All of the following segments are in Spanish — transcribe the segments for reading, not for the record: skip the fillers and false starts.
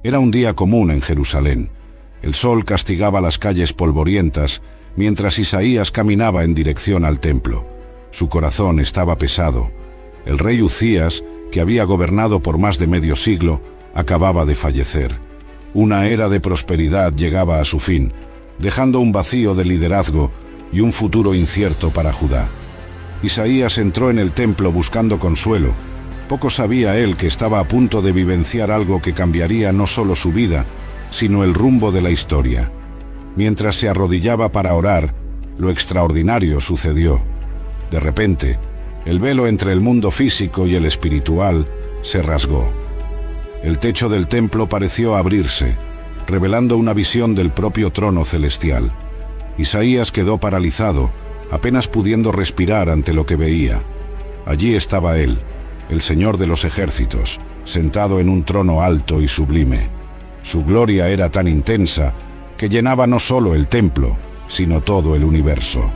Era un día común en Jerusalén. El sol castigaba las calles polvorientas, mientras Isaías caminaba en dirección al templo. Su corazón estaba pesado. El rey Uzías, que había gobernado por más de medio siglo, acababa de fallecer. Una era de prosperidad llegaba a su fin, dejando un vacío de liderazgo y un futuro incierto para Judá. Isaías entró en el templo buscando consuelo. Poco sabía él que estaba a punto de vivenciar algo que cambiaría no solo su vida, sino el rumbo de la historia. Mientras se arrodillaba para orar, lo extraordinario sucedió. De repente, el velo entre el mundo físico y el espiritual se rasgó. El techo del templo pareció abrirse, revelando una visión del propio trono celestial. Isaías quedó paralizado, apenas pudiendo respirar ante lo que veía. Allí estaba él, el Señor de los ejércitos, sentado en un trono alto y sublime. Su gloria era tan intensa que llenaba no solo el templo, sino todo el universo.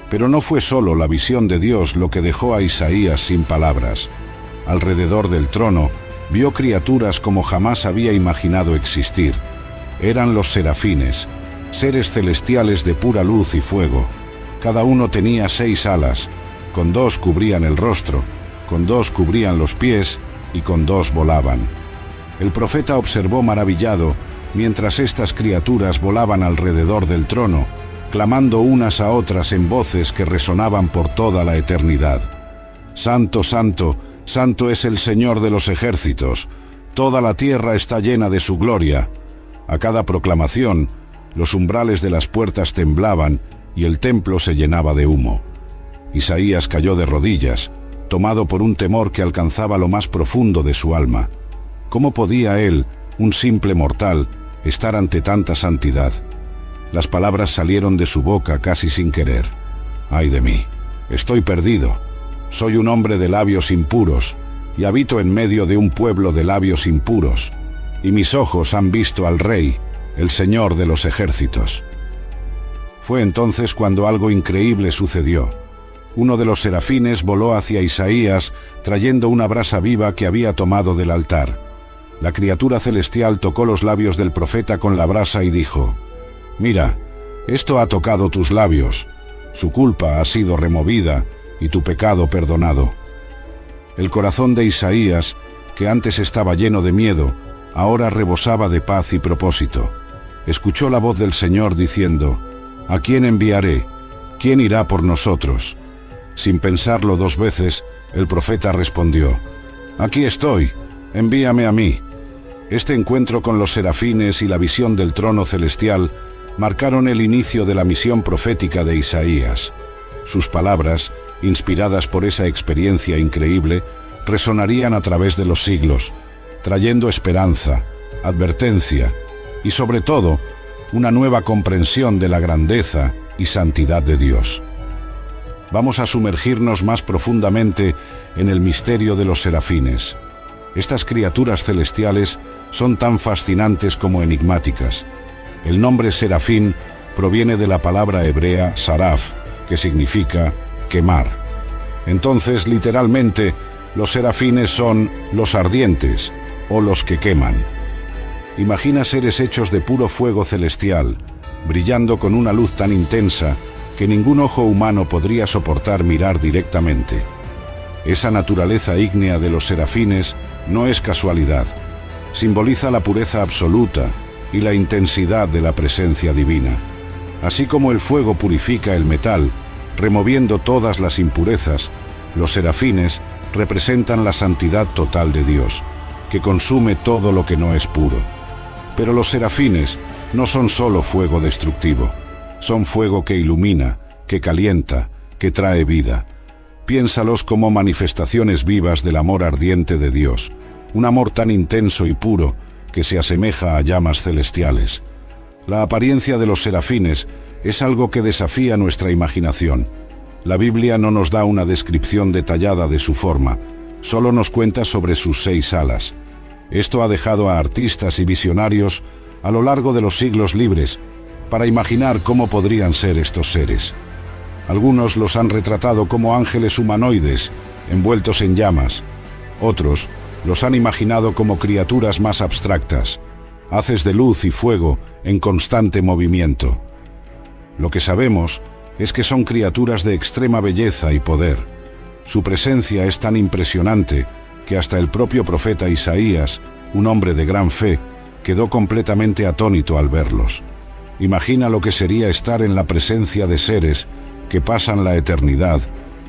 Pero no fue solo la visión de Dios lo que dejó a Isaías sin palabras. Alrededor del trono vio criaturas como jamás había imaginado existir. Eran los serafines, seres celestiales de pura luz y fuego. Cada uno tenía 6 alas, con 2 cubrían el rostro, con 2 cubrían los pies y con 2 volaban. El profeta observó maravillado mientras estas criaturas volaban alrededor del trono, clamando unas a otras en voces que resonaban por toda la eternidad. Santo, santo, santo es el Señor de los ejércitos, toda la tierra está llena de su gloria. A cada proclamación, los umbrales de las puertas temblaban y el templo se llenaba de humo. Isaías cayó de rodillas, tomado por un temor que alcanzaba lo más profundo de su alma. ¿Cómo podía él, un simple mortal, estar ante tanta santidad? Las palabras salieron de su boca casi sin querer. ¡Ay de mí! Estoy perdido. Soy un hombre de labios impuros, y habito en medio de un pueblo de labios impuros, y mis ojos han visto al Rey, el Señor de los ejércitos. Fue entonces cuando algo increíble sucedió. Uno de los serafines voló hacia Isaías, trayendo una brasa viva que había tomado del altar. La criatura celestial tocó los labios del profeta con la brasa y dijo: «Mira, esto ha tocado tus labios. Su culpa ha sido removida y tu pecado perdonado». El corazón de Isaías, que antes estaba lleno de miedo, ahora rebosaba de paz y propósito. Escuchó la voz del Señor diciendo: «¿A quién enviaré? ¿Quién irá por nosotros?». Sin pensarlo 2 veces, el profeta respondió: «Aquí estoy, envíame a mí». Este encuentro con los serafines y la visión del trono celestial marcaron el inicio de la misión profética de Isaías. Sus palabras, inspiradas por esa experiencia increíble, resonarían a través de los siglos, trayendo esperanza, advertencia y, sobre todo, una nueva comprensión de la grandeza y santidad de Dios. Vamos a sumergirnos más profundamente en el misterio de los serafines. Estas criaturas celestiales son tan fascinantes como enigmáticas. El nombre serafín proviene de la palabra hebrea saraf, que significa quemar. Entonces, literalmente, los serafines son los ardientes o los que queman. Imagina seres hechos de puro fuego celestial, brillando con una luz tan intensa que ningún ojo humano podría soportar mirar directamente. Esa naturaleza ígnea de los serafines no es casualidad. Simboliza la pureza absoluta y la intensidad de la presencia divina. Así como el fuego purifica el metal, removiendo todas las impurezas, los serafines representan la santidad total de Dios, que consume todo lo que no es puro. Pero los serafines no son solo fuego destructivo, son fuego que ilumina, que calienta, que trae vida. Piénsalos como manifestaciones vivas del amor ardiente de Dios, un amor tan intenso y puro que se asemeja a llamas celestiales. La apariencia de los serafines es algo que desafía nuestra imaginación. La Biblia no nos da una descripción detallada de su forma, solo nos cuenta sobre sus 6 alas. Esto ha dejado a artistas y visionarios a lo largo de los siglos libres para imaginar cómo podrían ser estos seres. Algunos los han retratado como ángeles humanoides, envueltos en llamas. Otros los han imaginado como criaturas más abstractas, haces de luz y fuego en constante movimiento. Lo que sabemos es que son criaturas de extrema belleza y poder. Su presencia es tan impresionante que hasta el propio profeta Isaías, un hombre de gran fe, quedó completamente atónito al verlos. Imagina lo que sería estar en la presencia de seres que pasan la eternidad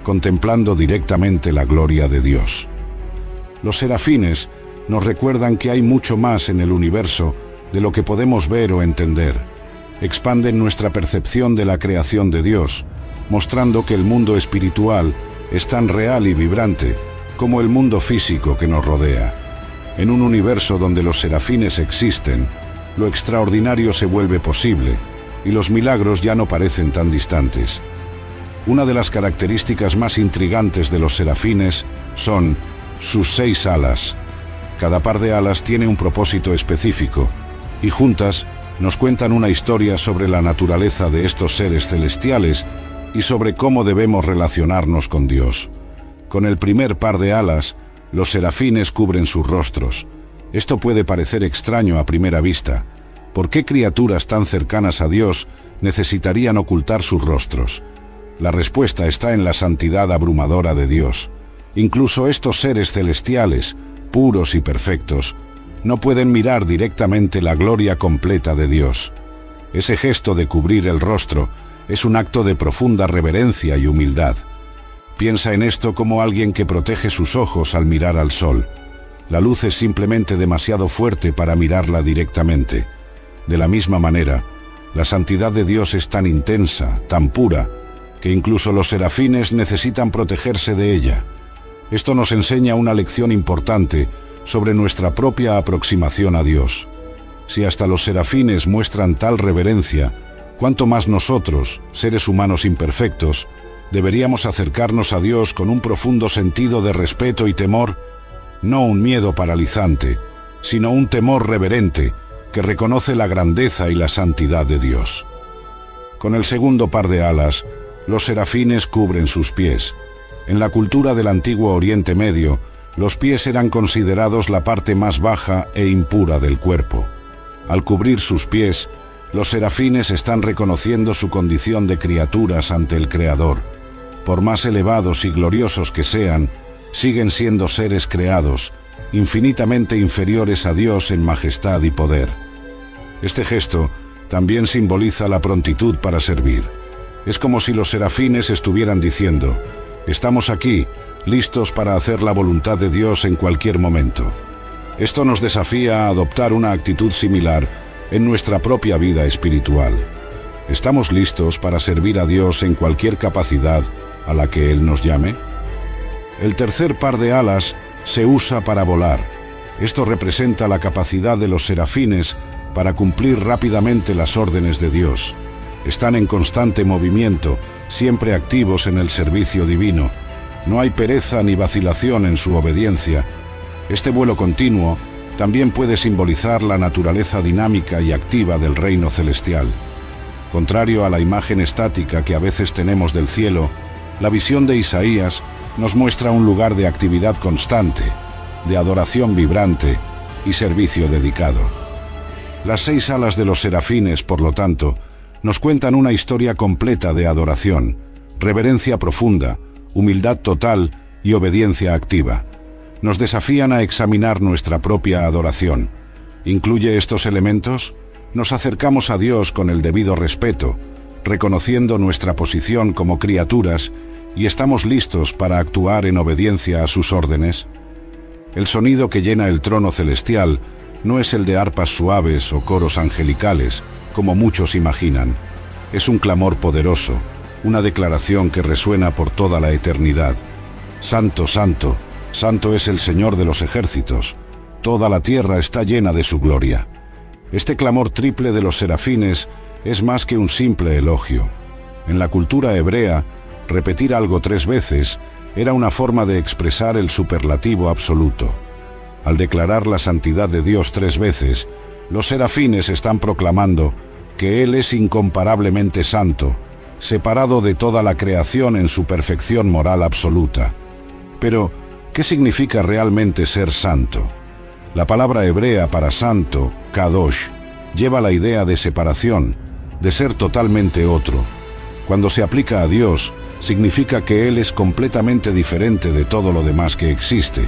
contemplando directamente la gloria de Dios. Los serafines nos recuerdan que hay mucho más en el universo de lo que podemos ver o entender. Expanden nuestra percepción de la creación de Dios, mostrando que el mundo espiritual es tan real y vibrante como el mundo físico que nos rodea. En un universo donde los serafines existen, lo extraordinario se vuelve posible y los milagros ya no parecen tan distantes. Una de las características más intrigantes de los serafines son sus 6 alas. Cada par de alas tiene un propósito específico y juntas nos cuentan una historia sobre la naturaleza de estos seres celestiales y sobre cómo debemos relacionarnos con Dios. Con el primer par de alas, los serafines cubren sus rostros. Esto puede parecer extraño a primera vista. ¿Por qué criaturas tan cercanas a Dios necesitarían ocultar sus rostros? La respuesta está en la santidad abrumadora de Dios. Incluso estos seres celestiales, puros y perfectos, no pueden mirar directamente la gloria completa de Dios. Ese gesto de cubrir el rostro es un acto de profunda reverencia y humildad. Piensa en esto como alguien que protege sus ojos al mirar al sol. La luz es simplemente demasiado fuerte para mirarla directamente. De la misma manera, la santidad de Dios es tan intensa, tan pura, que incluso los serafines necesitan protegerse de ella. Esto nos enseña una lección importante sobre nuestra propia aproximación a Dios. Si hasta los serafines muestran tal reverencia, ¿cuánto más nosotros, seres humanos imperfectos, deberíamos acercarnos a Dios con un profundo sentido de respeto y temor? No un miedo paralizante, sino un temor reverente que reconoce la grandeza y la santidad de Dios. Con el segundo par de alas, los serafines cubren sus pies. En la cultura del antiguo Oriente Medio, los pies eran considerados la parte más baja e impura del cuerpo. Al cubrir sus pies, los serafines están reconociendo su condición de criaturas ante el Creador. Por más elevados y gloriosos que sean, siguen siendo seres creados, infinitamente inferiores a Dios en majestad y poder. Este gesto también simboliza la prontitud para servir. Es como si los serafines estuvieran diciendo: estamos aquí, listos para hacer la voluntad de Dios en cualquier momento. Esto nos desafía a adoptar una actitud similar en nuestra propia vida espiritual. ¿Estamos listos para servir a Dios en cualquier capacidad a la que Él nos llame? El tercer par de alas se usa para volar. Esto representa la capacidad de los serafines para cumplir rápidamente las órdenes de Dios. Están en constante movimiento, siempre activos en el servicio divino. No hay pereza ni vacilación en su obediencia. Este vuelo continuo también puede simbolizar la naturaleza dinámica y activa del reino celestial. Contrario a la imagen estática que a veces tenemos del cielo, la visión de Isaías nos muestra un lugar de actividad constante, de adoración vibrante y servicio dedicado. Las 6 alas de los serafines, por lo tanto, nos cuentan una historia completa de adoración, reverencia profunda, humildad total y obediencia activa. Nos desafían a examinar nuestra propia adoración. ¿Incluye estos elementos? Nos acercamos a Dios con el debido respeto, reconociendo nuestra posición como criaturas, y estamos listos para actuar en obediencia a sus órdenes. El sonido que llena el trono celestial no es el de arpas suaves o coros angelicales, como muchos imaginan. Es un clamor poderoso, una declaración que resuena por toda la eternidad. Santo, santo, santo es el Señor de los ejércitos. Toda la tierra está llena de su gloria. Este clamor triple de los serafines es más que un simple elogio. En la cultura hebrea, repetir algo 3 veces era una forma de expresar el superlativo absoluto. Al declarar la santidad de Dios 3 veces, los serafines están proclamando que Él es incomparablemente santo, separado de toda la creación en su perfección moral absoluta. Pero, ¿Qué significa realmente ser santo? La palabra hebrea para santo, kadosh, lleva la idea de separación, de ser totalmente otro. Cuando se aplica a Dios, significa que Él es completamente diferente de todo lo demás que existe.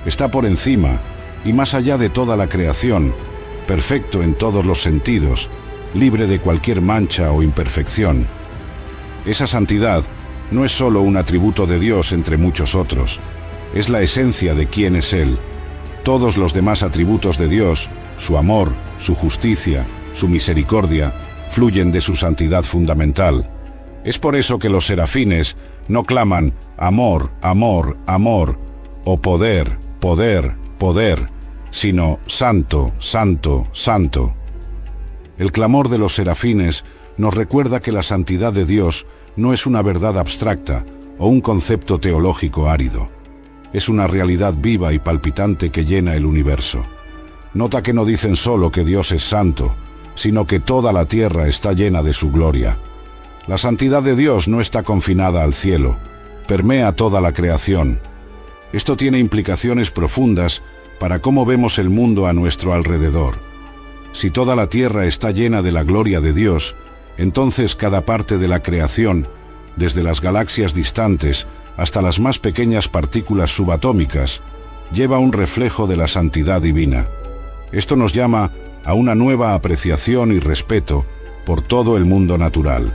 Está por encima y más allá de toda la creación, perfecto en todos los sentidos, libre de cualquier mancha o imperfección. Esa santidad no es solo un atributo de Dios entre muchos otros, es la esencia de quién es Él. Todos los demás atributos de Dios, su amor, su justicia, su misericordia, fluyen de su santidad fundamental. Es por eso que los serafines no claman amor, amor, amor, o poder, poder, poder, sino santo, santo, santo. El clamor de los serafines nos recuerda que la santidad de Dios no es una verdad abstracta o un concepto teológico árido. Es una realidad viva y palpitante que llena el universo. Nota que no dicen solo que Dios es santo, sino que toda la tierra está llena de su gloria. La santidad de Dios no está confinada al cielo, permea toda la creación. Esto tiene implicaciones profundas para cómo vemos el mundo a nuestro alrededor. Si toda la tierra está llena de la gloria de Dios, entonces cada parte de la creación, desde las galaxias distantes hasta las más pequeñas partículas subatómicas, lleva un reflejo de la santidad divina. Esto nos llama a una nueva apreciación y respeto por todo el mundo natural.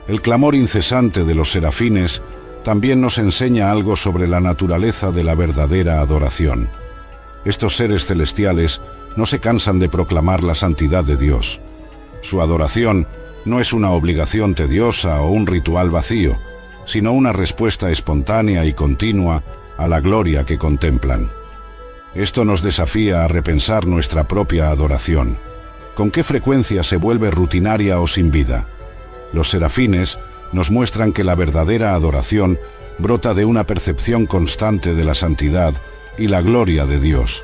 El clamor incesante de los serafines también nos enseña algo sobre la naturaleza de la verdadera adoración. Estos seres celestiales no se cansan de proclamar la santidad de Dios. Su adoración no es una obligación tediosa o un ritual vacío, sino una respuesta espontánea y continua a la gloria que contemplan. Esto nos desafía a repensar nuestra propia adoración. ¿Con qué frecuencia se vuelve rutinaria o sin vida? Los serafines nos muestran que la verdadera adoración brota de una percepción constante de la santidad y la gloria de Dios.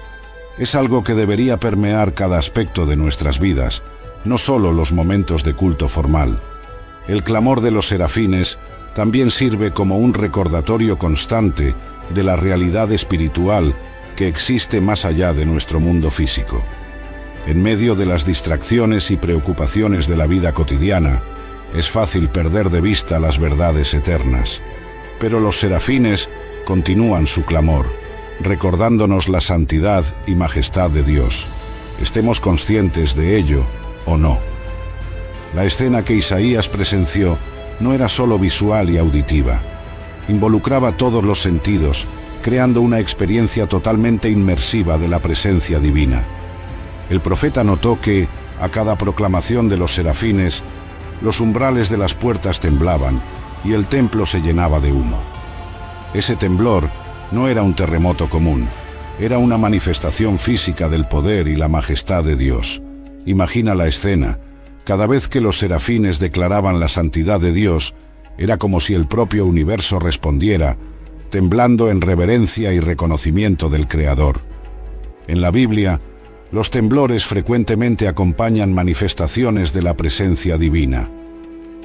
Es algo que debería permear cada aspecto de nuestras vidas, no solo los momentos de culto formal. El clamor de los serafines también sirve como un recordatorio constante de la realidad espiritual que existe más allá de nuestro mundo físico. En medio de las distracciones y preocupaciones de la vida cotidiana, es fácil perder de vista las verdades eternas. Pero los serafines continúan su clamor, recordándonos la santidad y majestad de Dios, estemos conscientes de ello o no. La escena que Isaías presenció no era solo visual y auditiva, involucraba todos los sentidos, creando una experiencia totalmente inmersiva de la presencia divina. El profeta notó que, a cada proclamación de los serafines, los umbrales de las puertas temblaban y el templo se llenaba de humo. Ese temblor no era un terremoto común, era una manifestación física del poder y la majestad de Dios. Imagina la escena. Cada vez que los serafines declaraban la santidad de Dios, era como si el propio universo respondiera, temblando en reverencia y reconocimiento del Creador. En la Biblia, los temblores frecuentemente acompañan manifestaciones de la presencia divina.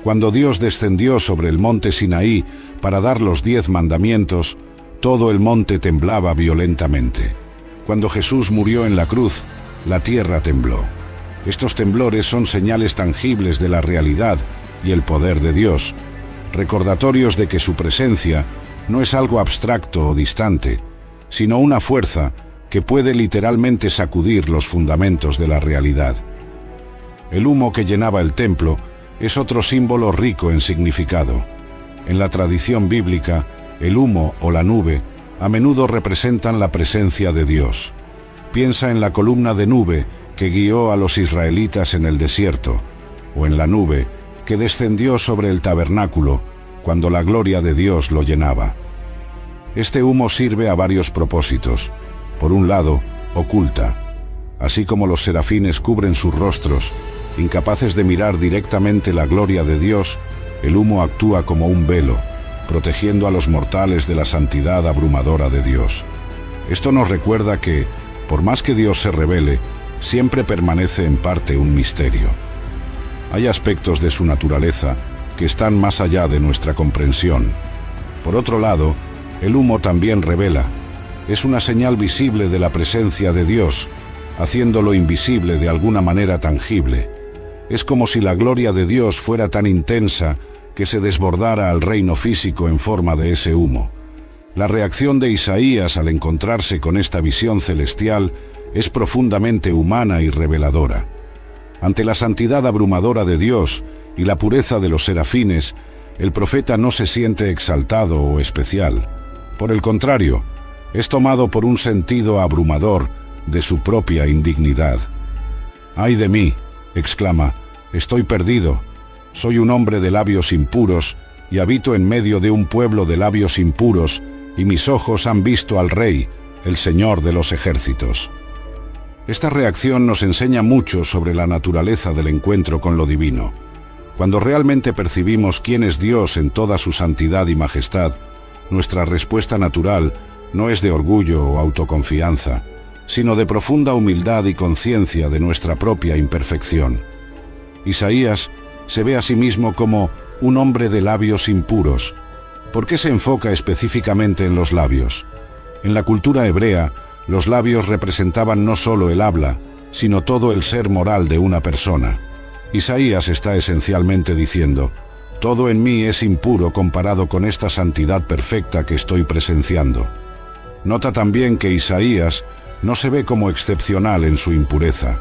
Cuando Dios descendió sobre el monte Sinaí para dar los 10 mandamientos, todo el monte temblaba violentamente. Cuando Jesús murió en la cruz, la tierra tembló. Estos temblores son señales tangibles de la realidad y el poder de Dios, recordatorios de que su presencia no es algo abstracto o distante, sino una fuerza que puede literalmente sacudir los fundamentos de la realidad. El humo que llenaba el templo es otro símbolo rico en significado. En la tradición bíblica, el humo o la nube a menudo representan la presencia de Dios. Piensa en la columna de nube que guió a los israelitas en el desierto, o en la nube que descendió sobre el tabernáculo cuando la gloria de Dios lo llenaba. Este humo sirve a varios propósitos. Por un lado, oculta. Así como los serafines cubren sus rostros, incapaces de mirar directamente la gloria de Dios, el humo actúa como un velo, protegiendo a los mortales de la santidad abrumadora de Dios. Esto nos recuerda que, por más que Dios se revele, siempre permanece en parte un misterio. Hay aspectos de su naturaleza que están más allá de nuestra comprensión. Por otro lado, El humo también revela. Es una señal visible de la presencia de Dios, haciendo lo invisible de alguna manera tangible. Es como si la gloria de Dios fuera tan intensa que se desbordara al reino físico en forma de ese humo. La reacción de Isaías al encontrarse con esta visión celestial es profundamente humana y reveladora. Ante la santidad abrumadora de Dios y la pureza de los serafines, el profeta no se siente exaltado o especial. Por el contrario, es tomado por un sentido abrumador de su propia indignidad. «¡Ay de mí!», exclama, «estoy perdido. Soy un hombre de labios impuros y habito en medio de un pueblo de labios impuros, y mis ojos han visto al Rey, el Señor de los ejércitos». Esta reacción nos enseña mucho sobre la naturaleza del encuentro con lo divino. Cuando realmente percibimos quién es Dios en toda su santidad y majestad, nuestra respuesta natural no es de orgullo o autoconfianza, sino de profunda humildad y conciencia de nuestra propia imperfección. Isaías se ve a sí mismo como un hombre de labios impuros. ¿Por qué se enfoca específicamente en los labios? En la cultura hebrea, los labios representaban no solo el habla, sino todo el ser moral de una persona. Isaías está esencialmente diciendo, «Todo en mí es impuro comparado con esta santidad perfecta que estoy presenciando». Nota también que Isaías no se ve como excepcional en su impureza.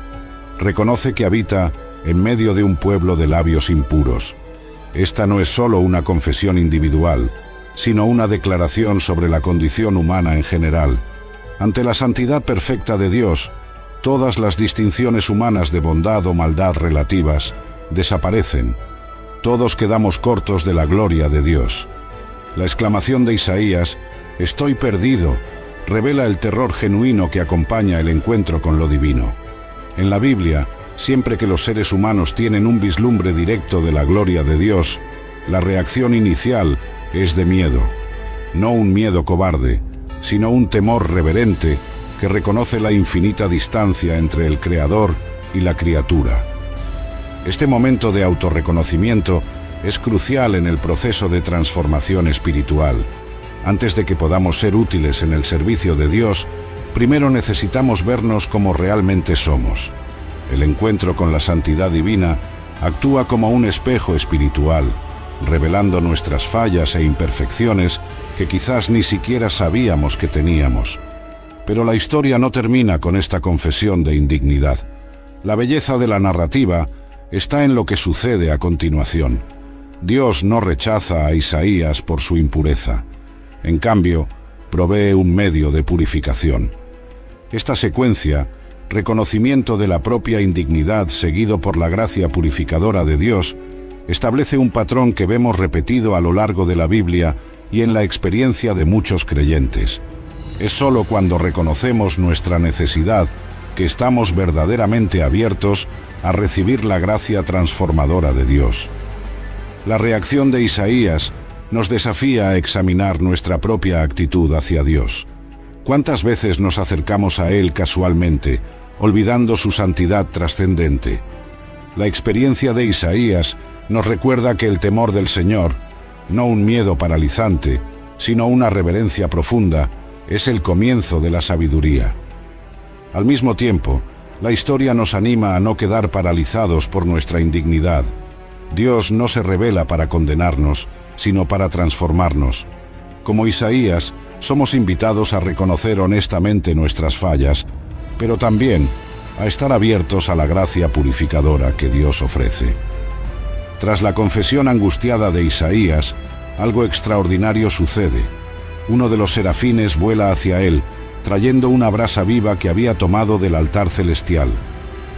Reconoce que habita en medio de un pueblo de labios impuros. Esta no es solo una confesión individual, sino una declaración sobre la condición humana en general. Ante la santidad perfecta de Dios, todas las distinciones humanas de bondad o maldad relativas desaparecen. Todos quedamos cortos de la gloria de Dios. La exclamación de Isaías, «Estoy perdido», revela el terror genuino que acompaña el encuentro con lo divino. En la Biblia, siempre que los seres humanos tienen un vislumbre directo de la gloria de Dios, la reacción inicial es de miedo. No un miedo cobarde, sino un temor reverente que reconoce la infinita distancia entre el Creador y la criatura. Este momento de autorreconocimiento es crucial en el proceso de transformación espiritual. Antes de que podamos ser útiles en el servicio de Dios, primero necesitamos vernos como realmente somos. El encuentro con la santidad divina actúa como un espejo espiritual, revelando nuestras fallas e imperfecciones que quizás ni siquiera sabíamos que teníamos. Pero la historia no termina con esta confesión de indignidad. La belleza de la narrativa está en lo que sucede a continuación. Dios no rechaza a Isaías por su impureza. En cambio, provee un medio de purificación. Esta secuencia, reconocimiento de la propia indignidad seguido por la gracia purificadora de Dios, establece un patrón que vemos repetido a lo largo de la Biblia y en la experiencia de muchos creyentes. Es solo cuando reconocemos nuestra necesidad que estamos verdaderamente abiertos a recibir la gracia transformadora de Dios. La reacción de Isaías nos desafía a examinar nuestra propia actitud hacia Dios. ¿Cuántas veces nos acercamos a Él casualmente, olvidando su santidad trascendente? La experiencia de Isaías nos recuerda que el temor del Señor, no un miedo paralizante, sino una reverencia profunda, es el comienzo de la sabiduría. Al mismo tiempo, la historia nos anima a no quedar paralizados por nuestra indignidad. Dios no se revela para condenarnos, sino para transformarnos. Como Isaías, somos invitados a reconocer honestamente nuestras fallas, pero también a estar abiertos a la gracia purificadora que Dios ofrece. Tras la confesión angustiada de Isaías, algo extraordinario sucede. Uno de los serafines vuela hacia él, trayendo una brasa viva que había tomado del altar celestial.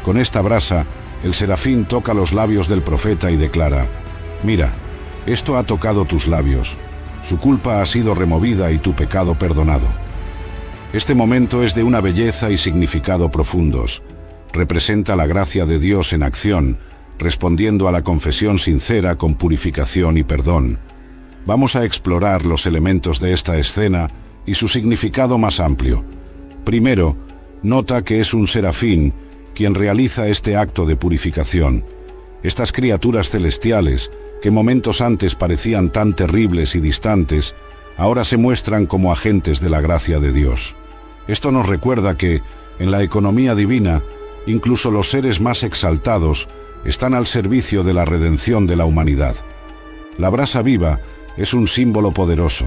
Con esta brasa, el serafín toca los labios del profeta y declara, «Mira, esto ha tocado tus labios. Su culpa ha sido removida y tu pecado perdonado». Este momento es de una belleza y significado profundos. Representa la gracia de Dios en acción, respondiendo a la confesión sincera con purificación y perdón. Vamos a explorar los elementos de esta escena y su significado más amplio. Primero, nota que es un serafín quien realiza este acto de purificación. Estas criaturas celestiales, que momentos antes parecían tan terribles y distantes, ahora se muestran como agentes de la gracia de Dios. Esto nos recuerda que, en la economía divina, incluso los seres más exaltados están al servicio de la redención de la humanidad. La brasa viva es un símbolo poderoso.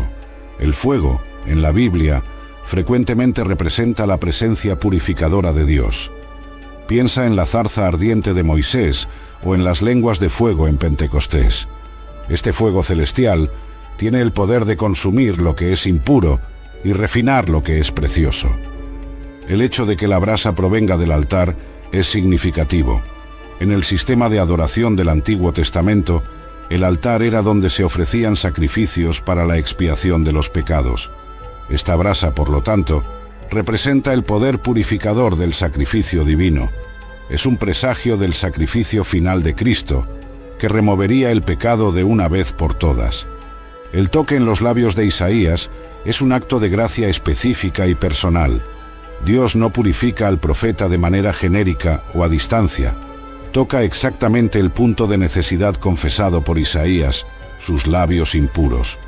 El fuego, en la Biblia, frecuentemente representa la presencia purificadora de Dios. Piensa en la zarza ardiente de Moisés o en las lenguas de fuego en Pentecostés. Este fuego celestial tiene el poder de consumir lo que es impuro y refinar lo que es precioso. El hecho de que la brasa provenga del altar es significativo. En el sistema de adoración del Antiguo Testamento, el altar era donde se ofrecían sacrificios para la expiación de los pecados. Esta brasa, por lo tanto, representa el poder purificador del sacrificio divino. Es un presagio del sacrificio final de Cristo, que removería el pecado de una vez por todas. El toque en los labios de Isaías es un acto de gracia específica y personal. Dios no purifica al profeta de manera genérica o a distancia. Toca exactamente el punto de necesidad confesado por Isaías, sus labios impuros.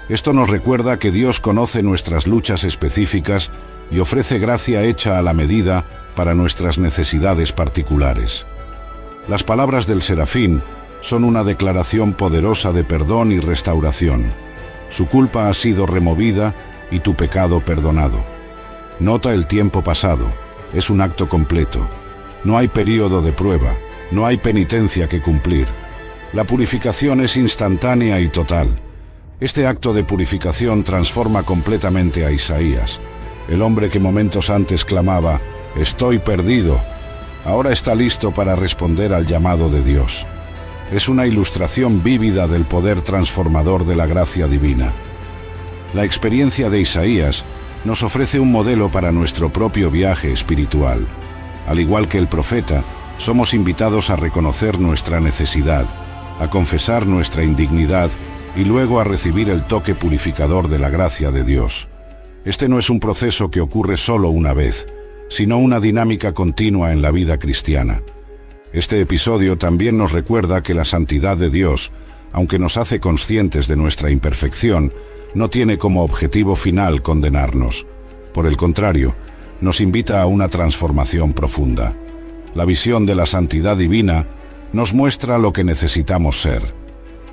Esto nos recuerda que Dios conoce nuestras luchas específicas y ofrece gracia hecha a la medida para nuestras necesidades particulares. Las palabras del serafín son una declaración poderosa de perdón y restauración. Su culpa ha sido removida y tu pecado perdonado. Nota el tiempo pasado, es un acto completo. No hay período de prueba, no hay penitencia que cumplir. La purificación es instantánea y total. Este acto de purificación transforma completamente a Isaías. El hombre que momentos antes clamaba, «Estoy perdido», ahora está listo para responder al llamado de Dios. Es una ilustración vívida del poder transformador de la gracia divina. La experiencia de Isaías nos ofrece un modelo para nuestro propio viaje espiritual. Al igual que el profeta, somos invitados a reconocer nuestra necesidad, a confesar nuestra indignidad y luego a recibir el toque purificador de la gracia de Dios. Este no es un proceso que ocurre solo una vez, sino una dinámica continua en la vida cristiana. Este episodio también nos recuerda que la santidad de Dios, aunque nos hace conscientes de nuestra imperfección, no tiene como objetivo final condenarnos. Por el contrario, nos invita a una transformación profunda. La visión de la santidad divina nos muestra lo que necesitamos ser.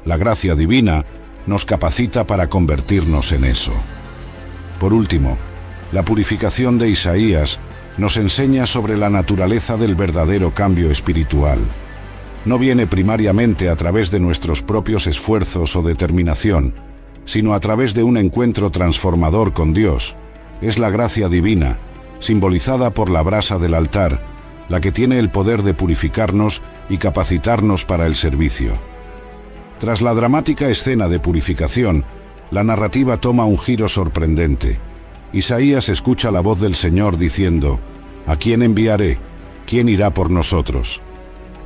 La gracia divina nos capacita para convertirnos en eso. Por último, la purificación de Isaías nos enseña sobre la naturaleza del verdadero cambio espiritual. No viene primariamente a través de nuestros propios esfuerzos o determinación, sino a través de un encuentro transformador con Dios. Es la gracia divina, simbolizada por la brasa del altar, la que tiene el poder de purificarnos y capacitarnos para el servicio. Tras la dramática escena de purificación, la narrativa toma un giro sorprendente. Isaías escucha la voz del Señor diciendo, «¿A quién enviaré? ¿Quién irá por nosotros?».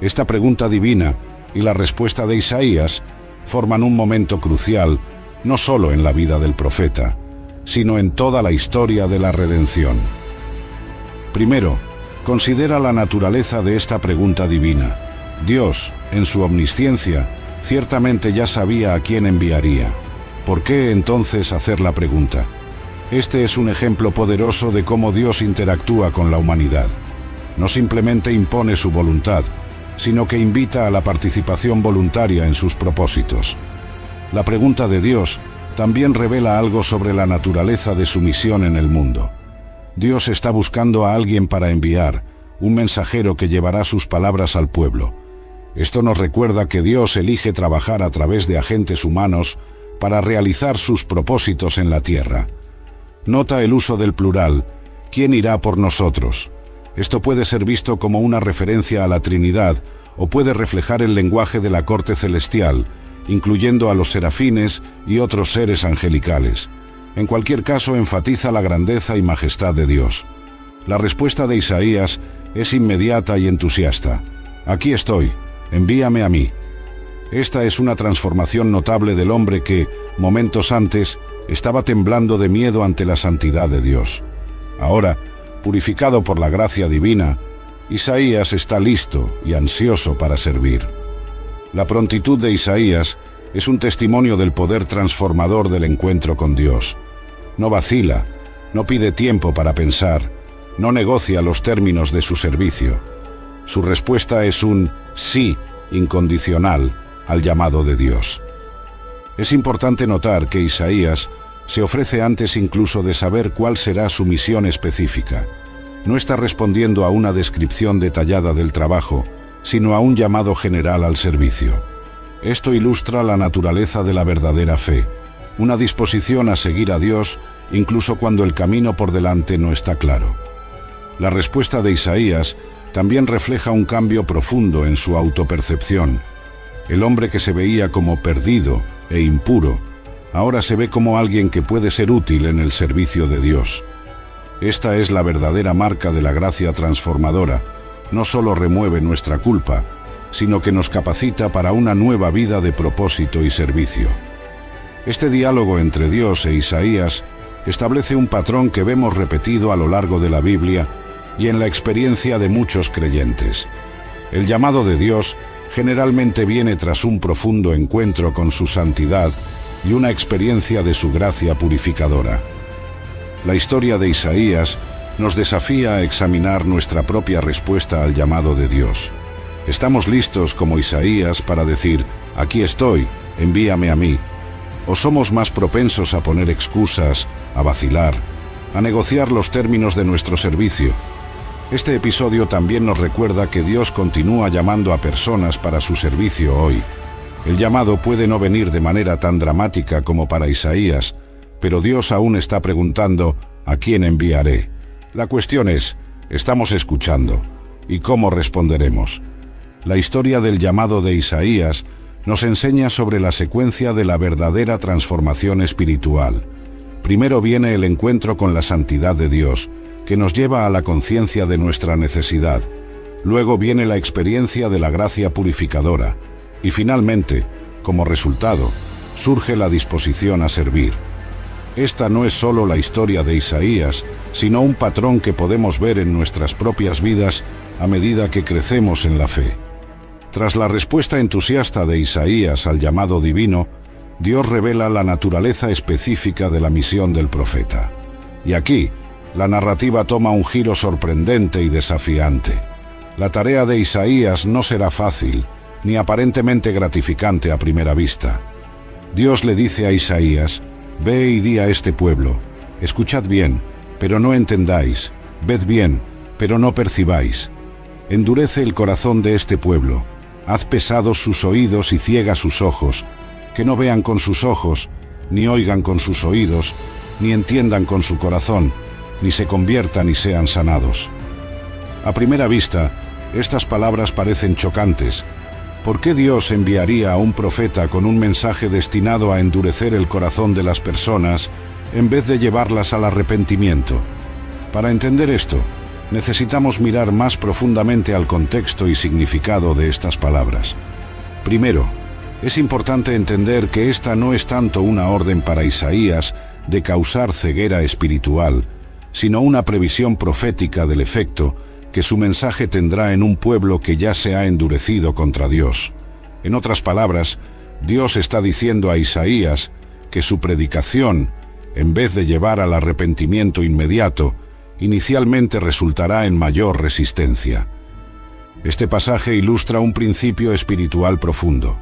Esta pregunta divina y la respuesta de Isaías forman un momento crucial, no solo en la vida del profeta, sino en toda la historia de la redención. Primero, considera la naturaleza de esta pregunta divina. Dios, en su omnisciencia, ciertamente ya sabía a quién enviaría. ¿Por qué entonces hacer la pregunta? Este es un ejemplo poderoso de cómo Dios interactúa con la humanidad. No simplemente impone su voluntad, sino que invita a la participación voluntaria en sus propósitos. La pregunta de Dios también revela algo sobre la naturaleza de su misión en el mundo. Dios está buscando a alguien para enviar, un mensajero que llevará sus palabras al pueblo. Esto nos recuerda que Dios elige trabajar a través de agentes humanos para realizar sus propósitos en la tierra. Nota el uso del plural, ¿quién irá por nosotros? Esto puede ser visto como una referencia a la Trinidad o puede reflejar el lenguaje de la corte celestial, incluyendo a los serafines y otros seres angelicales. En cualquier caso, enfatiza la grandeza y majestad de Dios. La respuesta de Isaías es inmediata y entusiasta. Aquí estoy, envíame a mí. Esta es una transformación notable del hombre que, momentos antes, estaba temblando de miedo ante la santidad de Dios. Ahora, purificado por la gracia divina, Isaías está listo y ansioso para servir. La prontitud de Isaías Es un testimonio del poder transformador del encuentro con Dios. No vacila, no pide tiempo para pensar, no negocia los términos de su servicio. Su respuesta es un sí incondicional al llamado de Dios. Es importante notar que Isaías se ofrece antes incluso de saber cuál será su misión específica. No está respondiendo a una descripción detallada del trabajo, sino a un llamado general al servicio. Esto ilustra la naturaleza de la verdadera fe, una disposición a seguir a Dios incluso cuando el camino por delante no está claro. La respuesta de Isaías también refleja un cambio profundo en su autopercepción. El hombre que se veía como perdido e impuro, ahora se ve como alguien que puede ser útil en el servicio de Dios. Esta es la verdadera marca de la gracia transformadora. No solo remueve nuestra culpa, sino que nos capacita para una nueva vida de propósito y servicio. Este diálogo entre Dios e Isaías establece un patrón que vemos repetido a lo largo de la Biblia y en la experiencia de muchos creyentes. El llamado de Dios generalmente viene tras un profundo encuentro con su santidad y una experiencia de su gracia purificadora. La historia de Isaías nos desafía a examinar nuestra propia respuesta al llamado de Dios. ¿Estamos listos como Isaías para decir, aquí estoy, envíame a mí? ¿O somos más propensos a poner excusas, a vacilar, a negociar los términos de nuestro servicio? Este episodio también nos recuerda que Dios continúa llamando a personas para su servicio hoy. El llamado puede no venir de manera tan dramática como para Isaías, pero Dios aún está preguntando, ¿a quién enviaré? La cuestión es, ¿estamos escuchando? ¿Y cómo responderemos? La historia del llamado de Isaías nos enseña sobre la secuencia de la verdadera transformación espiritual. Primero viene el encuentro con la santidad de Dios, que nos lleva a la conciencia de nuestra necesidad. Luego viene la experiencia de la gracia purificadora. Y finalmente, como resultado, surge la disposición a servir. Esta no es solo la historia de Isaías, sino un patrón que podemos ver en nuestras propias vidas a medida que crecemos en la fe. Tras la respuesta entusiasta de Isaías al llamado divino, Dios revela la naturaleza específica de la misión del profeta. Y aquí, la narrativa toma un giro sorprendente y desafiante. La tarea de Isaías no será fácil, ni aparentemente gratificante a primera vista. Dios le dice a Isaías, «Ve y di a este pueblo, escuchad bien, pero no entendáis, ved bien, pero no percibáis. Endurece el corazón de este pueblo, haz pesados sus oídos y ciega sus ojos, que no vean con sus ojos, ni oigan con sus oídos, ni entiendan con su corazón, ni se conviertan y sean sanados». A primera vista, estas palabras parecen chocantes. ¿Por qué Dios enviaría a un profeta con un mensaje destinado a endurecer el corazón de las personas en vez de llevarlas al arrepentimiento? Para entender esto, necesitamos mirar más profundamente al contexto y significado de estas palabras. Primero, es importante entender que esta no es tanto una orden para Isaías de causar ceguera espiritual, sino una previsión profética del efecto que su mensaje tendrá en un pueblo que ya se ha endurecido contra Dios. En otras palabras, Dios está diciendo a Isaías que su predicación, en vez de llevar al arrepentimiento inmediato, inicialmente resultará en mayor resistencia. Este pasaje ilustra un principio espiritual profundo.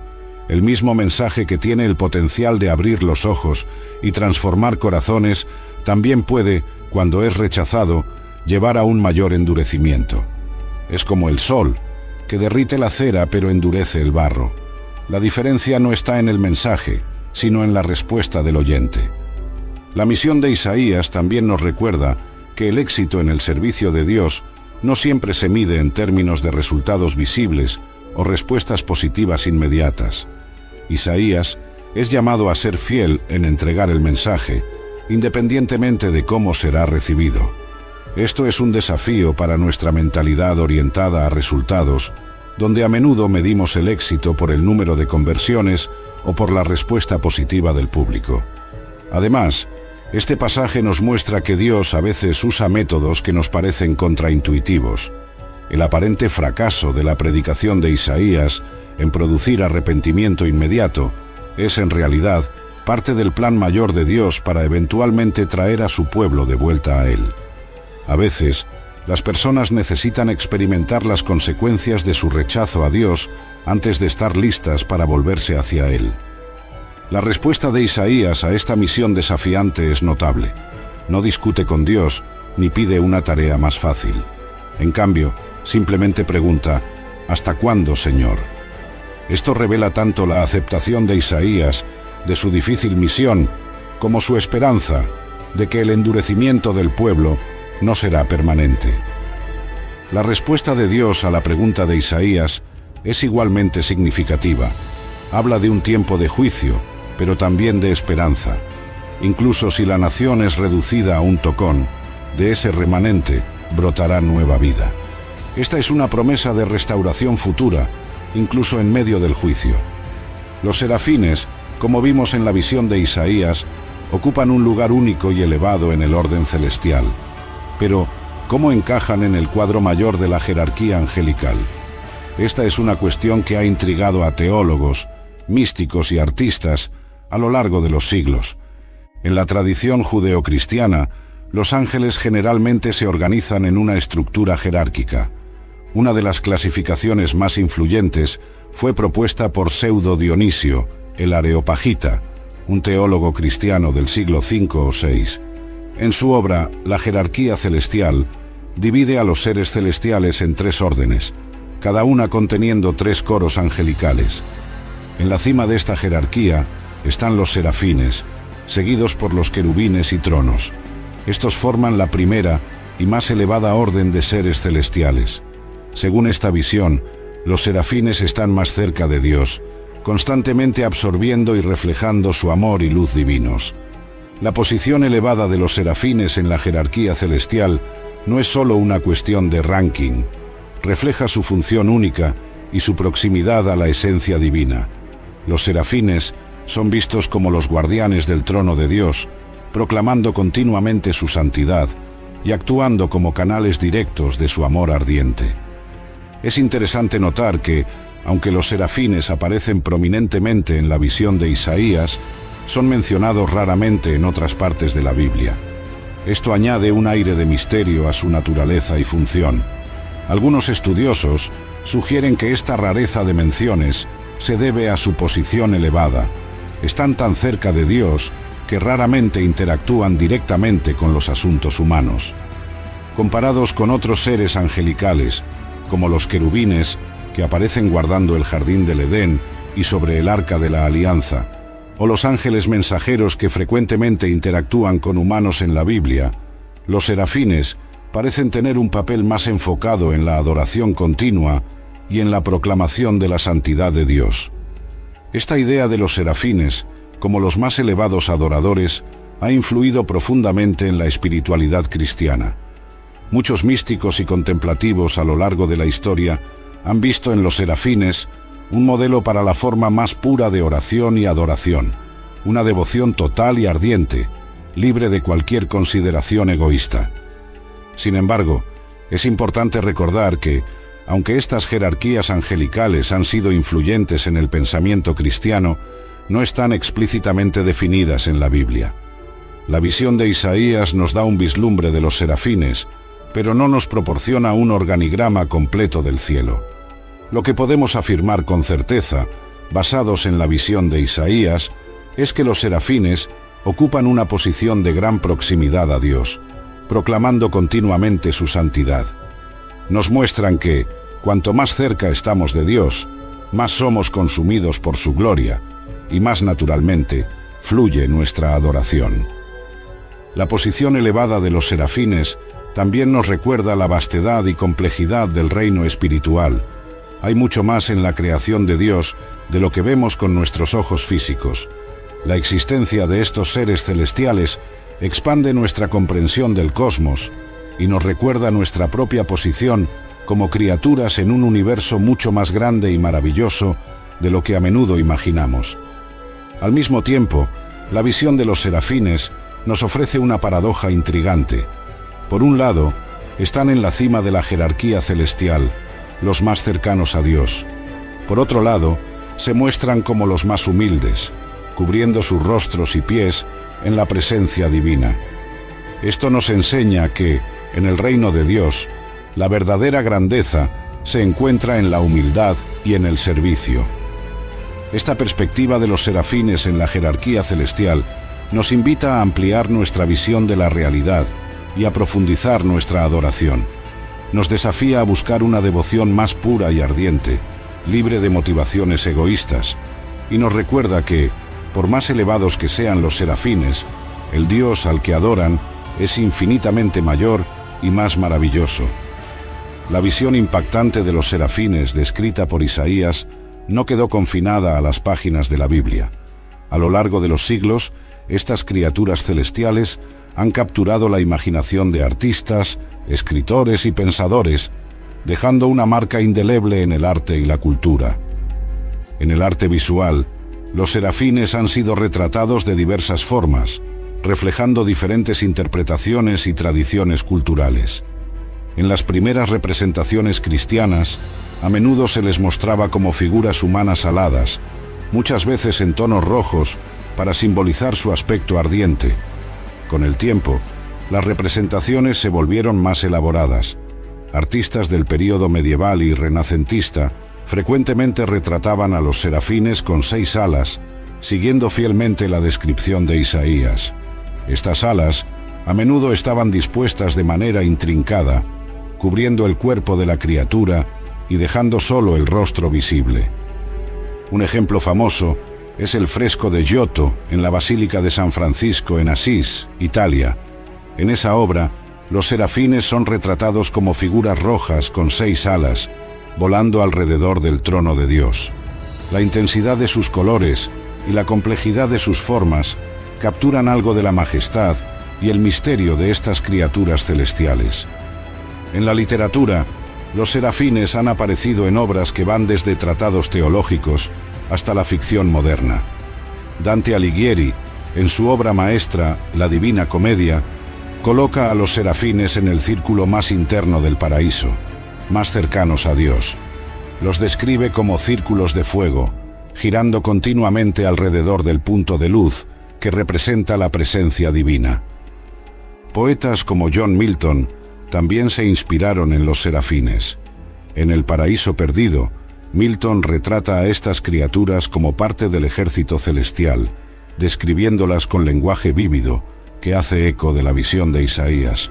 El mismo mensaje que tiene el potencial de abrir los ojos y transformar corazones, también puede, cuando es rechazado, llevar a un mayor endurecimiento. Es como el sol, que derrite la cera pero endurece el barro. La diferencia no está en el mensaje, sino en la respuesta del oyente. La misión de Isaías también nos recuerda que el éxito en el servicio de Dios no siempre se mide en términos de resultados visibles o respuestas positivas inmediatas. Isaías es llamado a ser fiel en entregar el mensaje, independientemente de cómo será recibido. Esto es un desafío para nuestra mentalidad orientada a resultados, donde a menudo medimos el éxito por el número de conversiones o por la respuesta positiva del público. Además, este pasaje nos muestra que Dios a veces usa métodos que nos parecen contraintuitivos. El aparente fracaso de la predicación de Isaías en producir arrepentimiento inmediato Es en realidad parte del plan mayor de Dios para eventualmente traer a su pueblo de vuelta a Él. A veces, las personas necesitan experimentar las consecuencias de su rechazo a Dios antes de estar listas para volverse hacia Él. La respuesta de Isaías a esta misión desafiante es notable. No discute con Dios ni pide una tarea más fácil. En cambio, simplemente pregunta: ¿hasta cuándo, Señor? Esto revela tanto la aceptación de Isaías de su difícil misión como su esperanza de que el endurecimiento del pueblo no será permanente. La respuesta de Dios a la pregunta de Isaías es igualmente significativa. Habla de un tiempo de juicio, pero también de esperanza. Incluso si la nación es reducida a un tocón, de ese remanente brotará nueva vida. Esta es una promesa de restauración futura, incluso en medio del juicio. Los serafines, como vimos en la visión de Isaías, ocupan un lugar único y elevado en el orden celestial. Pero, ¿cómo encajan en el cuadro mayor de la jerarquía angelical? Esta es una cuestión que ha intrigado a teólogos, místicos y artistas a lo largo de los siglos. En la tradición judeocristiana, los ángeles generalmente se organizan en una estructura jerárquica. Una de las clasificaciones más influyentes fue propuesta por Pseudo Dionisio, el Areopagita, un teólogo cristiano del siglo V o VI. En su obra, La jerarquía celestial, divide a los seres celestiales en 3 órdenes, cada una conteniendo 3 coros angelicales. En la cima de esta jerarquía están los serafines, seguidos por los querubines y tronos. Estos forman la primera y más elevada orden de seres celestiales. Según esta visión, los serafines están más cerca de Dios, constantemente absorbiendo y reflejando su amor y luz divinos. La posición elevada de los serafines en la jerarquía celestial no es solo una cuestión de ranking, refleja su función única y su proximidad a la esencia divina. Los serafines son vistos como los guardianes del trono de Dios, proclamando continuamente su santidad y actuando como canales directos de su amor ardiente. Es interesante notar que, aunque los serafines aparecen prominentemente en la visión de Isaías, son mencionados raramente en otras partes de la Biblia. Esto añade un aire de misterio a su naturaleza y función. Algunos estudiosos sugieren que esta rareza de menciones se debe a su posición elevada. Están tan cerca de Dios que raramente interactúan directamente con los asuntos humanos. Comparados con otros seres angelicales, como los querubines, que aparecen guardando el jardín del Edén y sobre el arca de la alianza, o los ángeles mensajeros que frecuentemente interactúan con humanos en la Biblia, los serafines parecen tener un papel más enfocado en la adoración continua y en la proclamación de la santidad de Dios. Esta idea de los serafines, como los más elevados adoradores, ha influido profundamente en la espiritualidad cristiana. Muchos místicos y contemplativos a lo largo de la historia han visto en los serafines un modelo para la forma más pura de oración y adoración, una devoción total y ardiente, libre de cualquier consideración egoísta. Sin embargo, es importante recordar que, aunque estas jerarquías angelicales han sido influyentes en el pensamiento cristiano, no están explícitamente definidas en la Biblia. La visión de Isaías nos da un vislumbre de los serafines, pero no nos proporciona un organigrama completo del cielo. Lo que podemos afirmar con certeza, basados en la visión de Isaías, es que los serafines ocupan una posición de gran proximidad a Dios, proclamando continuamente su santidad. Nos muestran que, cuanto más cerca estamos de Dios, más somos consumidos por su gloria, y más naturalmente fluye nuestra adoración. La posición elevada de los serafines también nos recuerda la vastedad y complejidad del reino espiritual. Hay mucho más en la creación de Dios de lo que vemos con nuestros ojos físicos. La existencia de estos seres celestiales expande nuestra comprensión del cosmos y nos recuerda nuestra propia posición como criaturas en un universo mucho más grande y maravilloso de lo que a menudo imaginamos. Al mismo tiempo, la visión de los serafines nos ofrece una paradoja intrigante. Por un lado, están en la cima de la jerarquía celestial, los más cercanos a Dios. Por otro lado, se muestran como los más humildes, cubriendo sus rostros y pies en la presencia divina. Esto nos enseña que, en el reino de Dios, la verdadera grandeza se encuentra en la humildad y en el servicio. Esta perspectiva de los serafines en la jerarquía celestial nos invita a ampliar nuestra visión de la realidad y a profundizar nuestra adoración. Nos desafía a buscar una devoción más pura y ardiente, libre de motivaciones egoístas, y nos recuerda que, por más elevados que sean los serafines, el Dios al que adoran es infinitamente mayor y más maravilloso. La visión impactante de los serafines descrita por Isaías no quedó confinada a las páginas de la Biblia. A lo largo de los siglos, estas criaturas celestiales han capturado la imaginación de artistas, escritores y pensadores, dejando una marca indeleble en el arte y la cultura. En el arte visual, los serafines han sido retratados de diversas formas, reflejando diferentes interpretaciones y tradiciones culturales. En las primeras representaciones cristianas, a menudo se les mostraba como figuras humanas aladas, muchas veces en tonos rojos, para simbolizar su aspecto ardiente. Con el tiempo, las representaciones se volvieron más elaboradas. Artistas del período medieval y renacentista frecuentemente retrataban a los serafines con 6 alas, siguiendo fielmente la descripción de Isaías. Estas alas a menudo estaban dispuestas de manera intrincada, cubriendo el cuerpo de la criatura y dejando solo el rostro visible. Un ejemplo famoso es el fresco de Giotto en la Basílica de San Francisco en Asís, Italia. En esa obra, los serafines son retratados como figuras rojas con 6 alas, volando alrededor del trono de Dios. La intensidad de sus colores y la complejidad de sus formas capturan algo de la majestad y el misterio de estas criaturas celestiales. En la literatura, los serafines han aparecido en obras que van desde tratados teológicos hasta la ficción moderna. Dante Alighieri, en su obra maestra, La Divina Comedia, coloca a los serafines en el círculo más interno del paraíso, más cercanos a Dios. Los describe como círculos de fuego, girando continuamente alrededor del punto de luz que representa la presencia divina. Poetas como John Milton también se inspiraron en los serafines. En El Paraíso Perdido, Milton retrata a estas criaturas como parte del ejército celestial, describiéndolas con lenguaje vívido que hace eco de la visión de Isaías.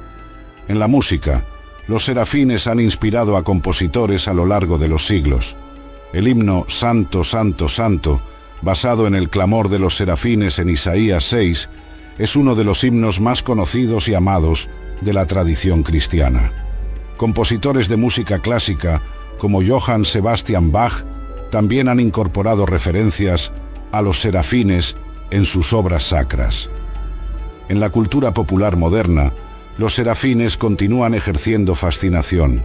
En la música, los serafines han inspirado a compositores a lo largo de los siglos. El himno Santo, Santo, Santo, basado en el clamor de los serafines en Isaías 6, es uno de los himnos más conocidos y amados de la tradición cristiana. Compositores de música clásica, como Johann Sebastian Bach, también han incorporado referencias a los serafines en sus obras sacras. En la cultura popular moderna, los serafines continúan ejerciendo fascinación.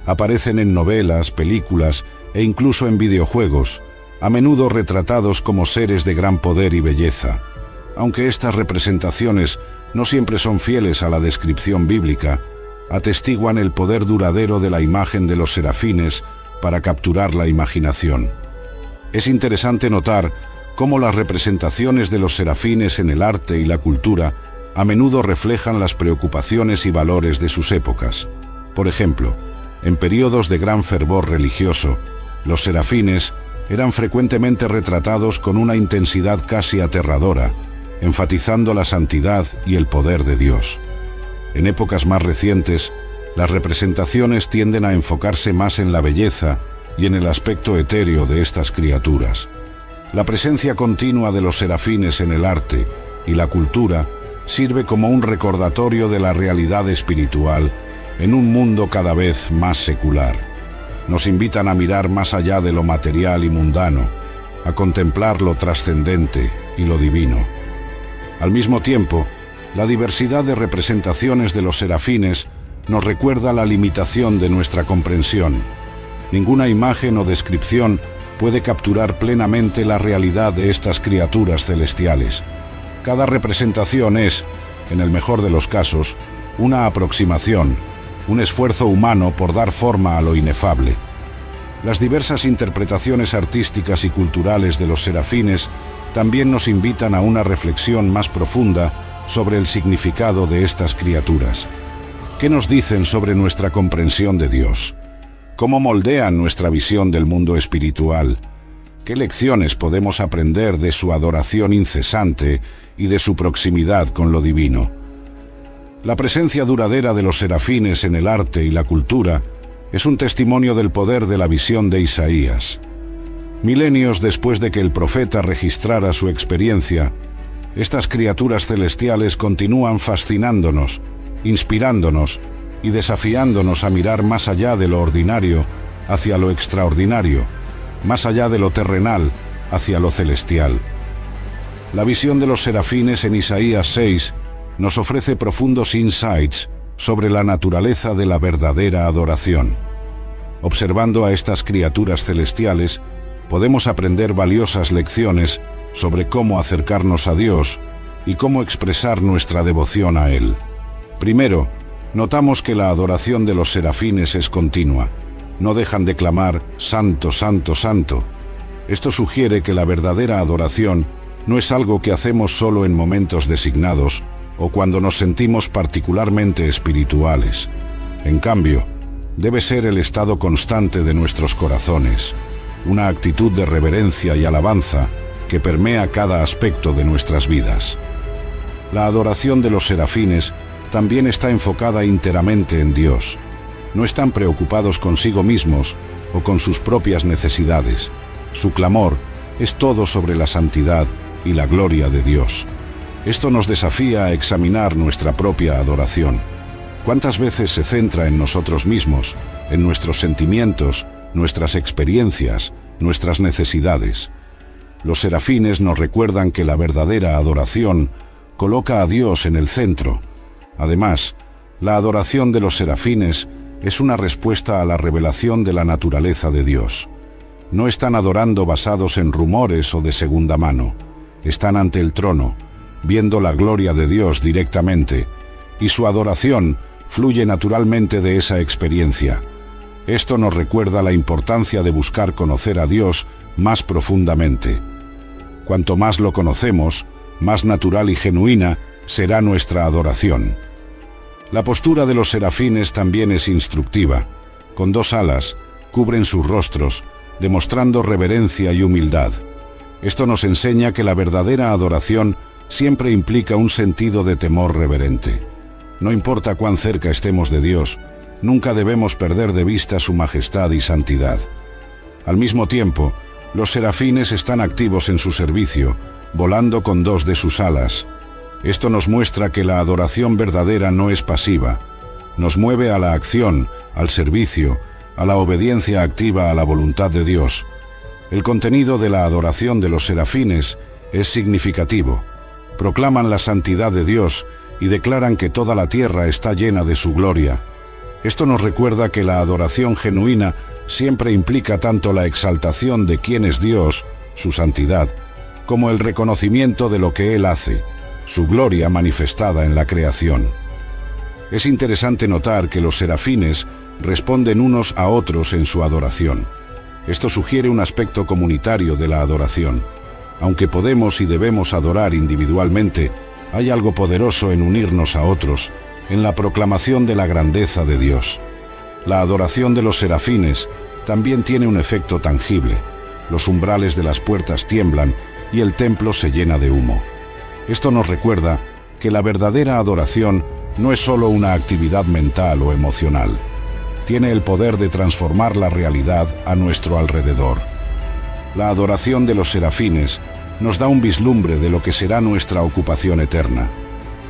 Aparecen en novelas, películas e incluso en videojuegos, a menudo retratados como seres de gran poder y belleza. Aunque estas representaciones no siempre son fieles a la descripción bíblica, atestiguan el poder duradero de la imagen de los serafines para capturar la imaginación. Es interesante notar cómo las representaciones de los serafines en el arte y la cultura a menudo reflejan las preocupaciones y valores de sus épocas. Por ejemplo, en periodos de gran fervor religioso, los serafines eran frecuentemente retratados con una intensidad casi aterradora, enfatizando la santidad y el poder de Dios. En épocas más recientes, las representaciones tienden a enfocarse más en la belleza y en el aspecto etéreo de estas criaturas. La presencia continua de los serafines en el arte y la cultura sirve como un recordatorio de la realidad espiritual en un mundo cada vez más secular. Nos invitan a mirar más allá de lo material y mundano, a contemplar lo trascendente y lo divino. Al mismo tiempo, la diversidad de representaciones de los serafines nos recuerda la limitación de nuestra comprensión. Ninguna imagen o descripción puede capturar plenamente la realidad de estas criaturas celestiales. Cada representación es, en el mejor de los casos, una aproximación, un esfuerzo humano por dar forma a lo inefable. Las diversas interpretaciones artísticas y culturales de los serafines también nos invitan a una reflexión más profunda sobre el significado de estas criaturas. ¿Qué nos dicen sobre nuestra comprensión de Dios? ¿Cómo moldean nuestra visión del mundo espiritual? ¿Qué lecciones podemos aprender de su adoración incesante y de su proximidad con lo divino? La presencia duradera de los serafines en el arte y la cultura es un testimonio del poder de la visión de Isaías. Milenios después de que el profeta registrara su experiencia, estas criaturas celestiales continúan fascinándonos, inspirándonos y desafiándonos a mirar más allá de lo ordinario hacia lo extraordinario, más allá de lo terrenal hacia lo celestial. La visión de los serafines en Isaías 6 nos ofrece profundos insights sobre la naturaleza de la verdadera adoración. Observando a estas criaturas celestiales, podemos aprender valiosas lecciones sobre cómo acercarnos a Dios y cómo expresar nuestra devoción a Él. Primero, notamos que la adoración de los serafines es continua. No dejan de clamar «Santo, Santo, Santo». Esto sugiere que la verdadera adoración no es algo que hacemos solo en momentos designados o cuando nos sentimos particularmente espirituales. En cambio, debe ser el estado constante de nuestros corazones, una actitud de reverencia y alabanza que permea cada aspecto de nuestras vidas. La adoración de los serafines también está enfocada íntegramente en Dios. No están preocupados consigo mismos o con sus propias necesidades. Su clamor es todo sobre la santidad y la gloria de Dios. Esto nos desafía a examinar nuestra propia adoración. ¿Cuántas veces se centra en nosotros mismos, en nuestros sentimientos, nuestras experiencias, nuestras necesidades? Los serafines nos recuerdan que la verdadera adoración coloca a Dios en el centro. Además, la adoración de los serafines es una respuesta a la revelación de la naturaleza de Dios. No están adorando basados en rumores o de segunda mano. Están ante el trono, viendo la gloria de Dios directamente, y su adoración fluye naturalmente de esa experiencia. Esto nos recuerda la importancia de buscar conocer a Dios más profundamente. Cuanto más lo conocemos, más natural y genuina será nuestra adoración. La postura de los serafines también es instructiva. Con 2 alas, cubren sus rostros, demostrando reverencia y humildad. Esto nos enseña que la verdadera adoración siempre implica un sentido de temor reverente. No importa cuán cerca estemos de Dios, nunca debemos perder de vista su majestad y santidad. Al mismo tiempo, los serafines están activos en su servicio, volando con 2 de sus alas. Esto nos muestra que la adoración verdadera no es pasiva. Nos mueve a la acción, al servicio, a la obediencia activa a la voluntad de Dios. El contenido de la adoración de los serafines es significativo. Proclaman la santidad de Dios y declaran que toda la tierra está llena de su gloria. Esto nos recuerda que la adoración genuina siempre implica tanto la exaltación de quién es Dios, su santidad, como el reconocimiento de lo que Él hace, su gloria manifestada en la creación. Es interesante notar que los serafines responden unos a otros en su adoración. Esto sugiere un aspecto comunitario de la adoración. Aunque podemos y debemos adorar individualmente, hay algo poderoso en unirnos a otros, en la proclamación de la grandeza de Dios. La adoración de los serafines también tiene un efecto tangible. Los umbrales de las puertas tiemblan y el templo se llena de humo. Esto nos recuerda que la verdadera adoración no es solo una actividad mental o emocional. Tiene el poder de transformar la realidad a nuestro alrededor. La adoración de los serafines nos da un vislumbre de lo que será nuestra ocupación eterna.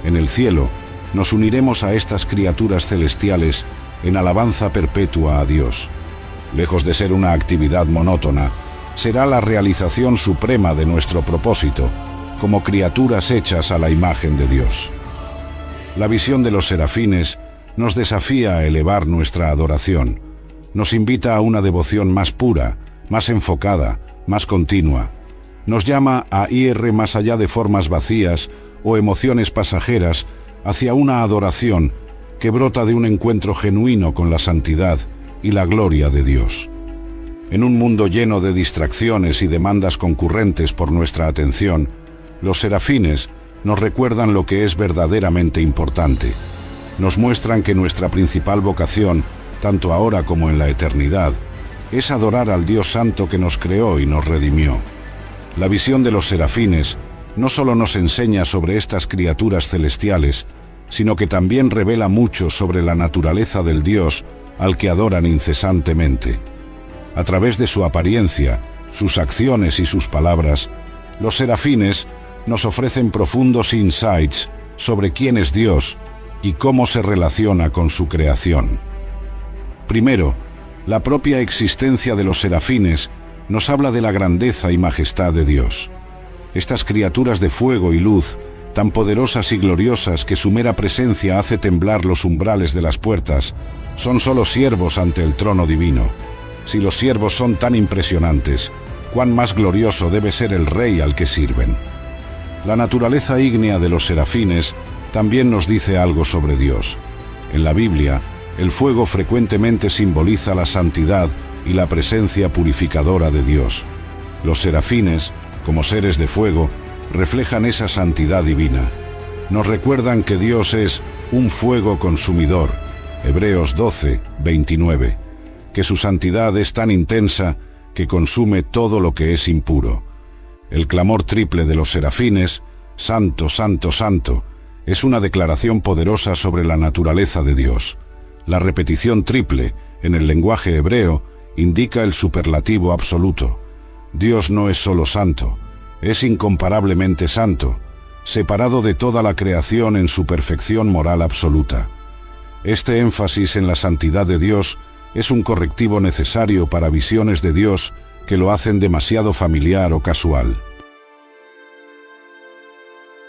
En el cielo, nos uniremos a estas criaturas celestiales en alabanza perpetua a Dios. Lejos de ser una actividad monótona, será la realización suprema de nuestro propósito, como criaturas hechas a la imagen de Dios. La visión de los serafines nos desafía a elevar nuestra adoración. Nos invita a una devoción más pura, más enfocada, más continua. Nos llama a ir más allá de formas vacías o emociones pasajeras hacia una adoración que brota de un encuentro genuino con la santidad y la gloria de Dios. En un mundo lleno de distracciones y demandas concurrentes por nuestra atención, los serafines nos recuerdan lo que es verdaderamente importante. Nos muestran que nuestra principal vocación, tanto ahora como en la eternidad, es adorar al Dios Santo que nos creó y nos redimió. La visión de los serafines no solo nos enseña sobre estas criaturas celestiales, sino que también revela mucho sobre la naturaleza del Dios al que adoran incesantemente. A través de su apariencia, sus acciones y sus palabras, los serafines nos ofrecen profundos insights sobre quién es Dios y cómo se relaciona con su creación. Primero, la propia existencia de los serafines nos habla de la grandeza y majestad de Dios. Estas criaturas de fuego y luz, tan poderosas y gloriosas que su mera presencia hace temblar los umbrales de las puertas, son solo siervos ante el trono divino. Si los siervos son tan impresionantes, ¿cuán más glorioso debe ser el Rey al que sirven? La naturaleza ígnea de los serafines también nos dice algo sobre Dios. En la Biblia, el fuego frecuentemente simboliza la santidad y la presencia purificadora de Dios. Los serafines, como seres de fuego, reflejan esa santidad divina. Nos recuerdan que Dios es un fuego consumidor, Hebreos 12, 29, que su santidad es tan intensa que consume todo lo que es impuro. El clamor triple de los serafines, Santo, Santo, Santo, es una declaración poderosa sobre la naturaleza de Dios. La repetición triple, en el lenguaje hebreo, indica el superlativo absoluto. Dios no es solo santo, es incomparablemente santo, separado de toda la creación en su perfección moral absoluta. Este énfasis en la santidad de Dios es un correctivo necesario para visiones de Dios que lo hacen demasiado familiar o casual.